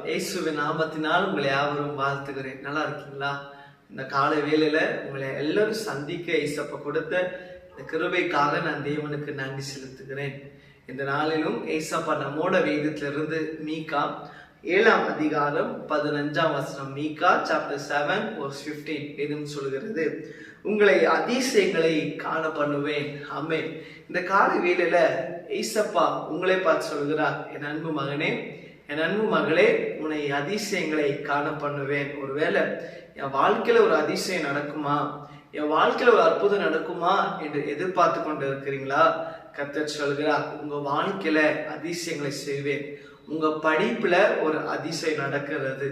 இயேசுவின் நாமத்தினால் உங்களை யாவரும் வாழ்த்துகிறேன். நல்லா இருக்கீங்களா? இந்த காலை வேளையில உங்களை எல்லாரும் சந்திக்க இயேசப்பா கொடுத்த இந்த கிருபைக்காக நான் தேவனுக்கு நன்றி செலுத்துகிறேன். இந்த நாளிலும் இயேசப்பா நம்மோட வேதத்திலிருந்து மீகா 7ஆம் அதிகாரம் 15ஆம் வசனம், மீகா சாப்டர் 7:15 வேதம் சொல்கிறது, உங்களை அதிசயங்களை காண பண்ணுவேன். ஆமென். இந்த காலை வேளையில இயேசப்பா உங்களை பார்த்து சொல்கிறார், என் அன்பு மகனே, என் அன்பு மகளே, உன்னை அதிசயங்களை காண பண்ணுவேன். ஒருவேளை என் வாழ்க்கையில ஒரு அதிசயம் நடக்குமா, என் வாழ்க்கையில ஒரு அற்புதம் நடக்குமா என்று எதிர்பார்த்து கொண்டு இருக்கிறீங்களா? கர்த்தர் சொல்கிறார், உங்க வாழ்க்கையில அதிசயங்களை செய்வேன். உங்க படிப்புல ஒரு அதிசயம் நடக்கிறது,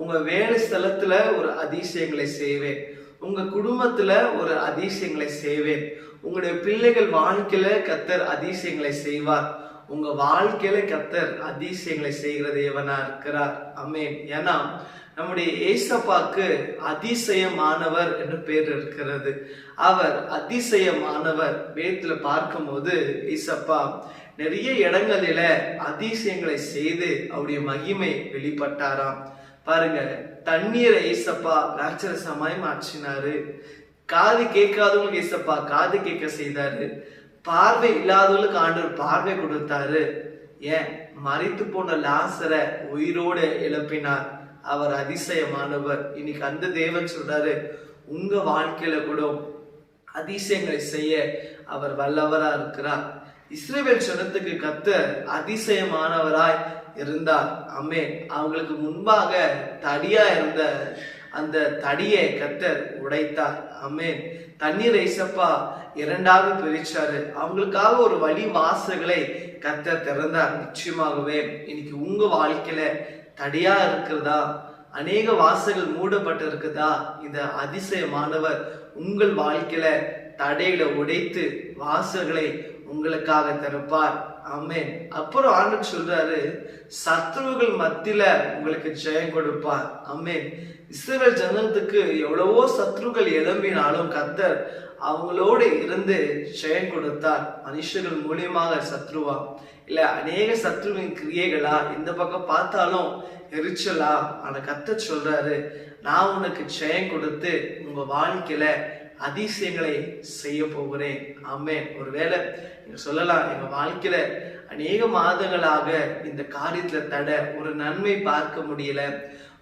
உங்க வேலை ஸ்தலத்துல ஒரு அதிசயங்களை செய்வேன், உங்க குடும்பத்துல ஒரு அதிசயங்களை செய்வேன், உங்களுடைய பிள்ளைகள் வாழ்க்கையில கர்த்தர் அதிசயங்களை செய்வார். உங்க வாழ்க்கையில கர்த்தர் அதிசயங்களை செய்கிற தேவனா இருக்கிறார். ஆமென். ஏன்னா நம்முடைய ஏசப்பாக்கு அதிசயமானவர் என்று பேர் இருக்கிறது. அவர் அதிசயமானவர். வேதத்துல பார்க்கும் போது ஏசப்பா நிறைய இடங்களில அதிசயங்களை செய்து அவருடைய மகிமை வெளிப்பட்டாராம். பாருங்க, தண்ணீரை ஏசப்பா ராட்சசமாய் மாற்றினாரு. காது கேட்காதவங்களுக்கு ஏசப்பா காது கேட்க செய்தாரு. பார்வை இல்லாதவர்களுக்கு ஆண்டவர் பார்வை கொடுத்தாரு. ஏன் மரித்து போன லாசரை உயிரோடு எழுப்பினார். அவர் அதிசயமானவர். இன்னைக்கு அந்த தேவன் சொல்றாரு, உங்க வாழ்க்கையில கூட அதிசயங்களை செய்ய அவர் வல்லவரா இருக்கிறார். இஸ்ரவேல் ஜனத்துக்கு கர்த்தர் அதிசயமானவராய் இருந்தார். ஆமென். அவங்களுக்கு முன்பாக தடியா இருந்த அந்த தடியை கர்த்தர் உடைத்தார். ஆமென். தண்ணீர் ஏசப்பா இரண்டாவது பிரிச்சாரு. அவங்களுக்காக ஒரு வழி வாசல்களை கர்த்தர் திறந்தார். நிச்சயமாகவே இன்னைக்கு உங்க வாழ்க்கையில தடியா இருக்கிறதா, அநேக வாசல்கள் மூடப்பட்டு இருக்குதா, இந்த அதிசயமானவர் உங்கள் வாழ்க்கையில தடைகளை உடைத்து வாசல்களை உங்களுக்காக திறப்பார். ஆமென். அப்புறம் ஆண்டவர் சொல்றாரு, சத்துருக்கள் மத்தியில உங்களுக்கு ஜெயம் கொடுப்பார். ஆமென். இஸ்ரவேல் ஜனத்துக்கு எவ்வளவோ சத்துருக்கள் எழும்பினாலும் கர்த்தர் அவங்களோடு இருந்து ஜெயம் கொடுத்தார். மனுஷர்கள் மூலியமாக சத்ருவா இல்ல அநேக சத்ருவின் கிரியைகளா இந்த பக்கம் பார்த்தாலும் எரிச்சலா, ஆனா கர்த்தர் சொல்றாரு, நான் உனக்கு ஜெயம் கொடுத்து உங்க வாழ்க்கையில அதிசயங்களை செய்ய போகிறேன். ஆமென். ஒருவேளை நீங்க சொல்லலாம், எங்க வாழ்க்கையில அநேக மாதங்களாக இந்த காரியத்துல தடை, ஒரு நன்மை பார்க்க முடியல,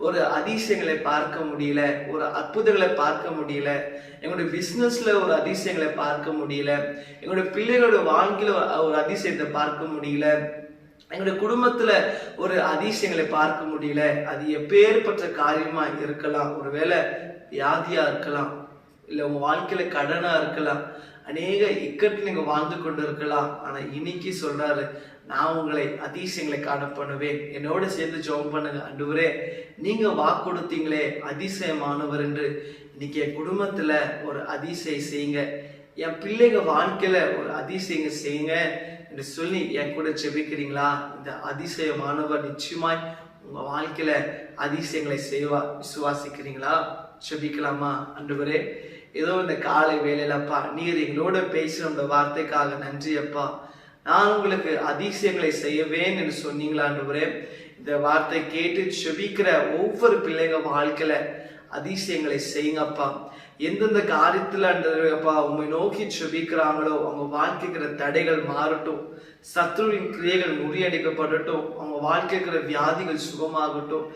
ஒரு அதிசயங்களை பார்க்க முடியல, ஒரு அற்புதங்களை பார்க்க முடியல, எங்களுடைய பிசினஸ்ல ஒரு அதிசயங்களை பார்க்க முடியல, எங்களுடைய பிள்ளைகளோட வாழ்க்கையில ஒரு அதிசயத்தை பார்க்க முடியல, எங்களுடைய குடும்பத்துல ஒரு அதிசயங்களை பார்க்க முடியல. அது எப்பேற்பட்ட காரியமா இருக்கலாம். ஒருவேளை வியாதியா இருக்கலாம், இல்ல உங்க வாழ்க்கையில கடனா இருக்கலாம், அநேக இக்கட்டு நீங்க வாழ்ந்து கொண்டு இருக்கலாம். ஆனா இன்னைக்கு சொல்றாரு, நான் உங்களை அதிசயங்களை காண பண்ணுவேன். என்னோட சேர்ந்து ஜெபம் பண்ணுங்க. ஆண்டவரே, நீங்க வாக்கு கொடுத்தீங்களே அதிசயமானவர் என்று, இன்னைக்கு என் குடும்பத்துல ஒரு அதிசயம் செய்யுங்க, என் பிள்ளைங்க வாழ்க்கையில ஒரு அதிசயங்க செய்யுங்க என்று சொல்லி என் கூட ஜெபிக்கிறீங்களா? இந்த அதிசயமானவர் நிச்சயமாய் உங்க வாழ்க்கையில அதிசயங்களை செய்வா. விசுவாசிக்கிறீங்களா? ஜெபிக்கலாமா? ஆண்டவரே, ஏதோ இந்த காலை வேலையிலப்பா நீர் எங்களோட பேசுற வார்த்தைக்காக நன்றி அப்பா. நான் உங்களுக்கு அதிசயங்களை செய்வேன் என்று சொன்னீங்களா? ஆண்டவரே, இந்த வார்த்தை கேட்டு ஜெபிக்கிற ஒவ்வொரு பிள்ளைங்க வாழ்க்கையில அதிசயங்களை செய்யுங்கப்பா. எந்தெந்த காரியத்துல அப்பா உண்மை நோக்கி ஜெபிக்கிறாங்களோ அவங்க வாழ்க்கைக்கிற தடைகள் மாறட்டும், சத்ருவின் கிரியைகள் முறியடிக்கப்படட்டும், அவங்க வாழ்க்கைக்கிற வியாதிகள் சுகமாகட்டும்.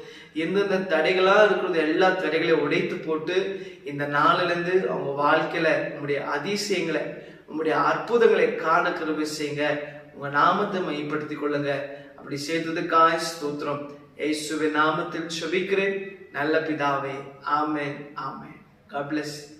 எந்தெந்த தடைகளா இருக்கிறது எல்லா தடைகளையும் உடைத்து போட்டு இந்த நாளிலிருந்து அவங்க வாழ்க்கையில உங்களுடைய அதிசயங்களை, உங்களுடைய அற்புதங்களை காண கிருபை செய்யுங்க. உங்க நாமத்தை மையப்படுத்திக் கொள்ளுங்க. அப்படி செய்ததுக்காக ஸ்தோத்திரம். இயேசுவின் நாமத்தில் ஜெபிக்கிறேன் நல்ல பிதாவே. ஆமென். ஆமென். God bless you.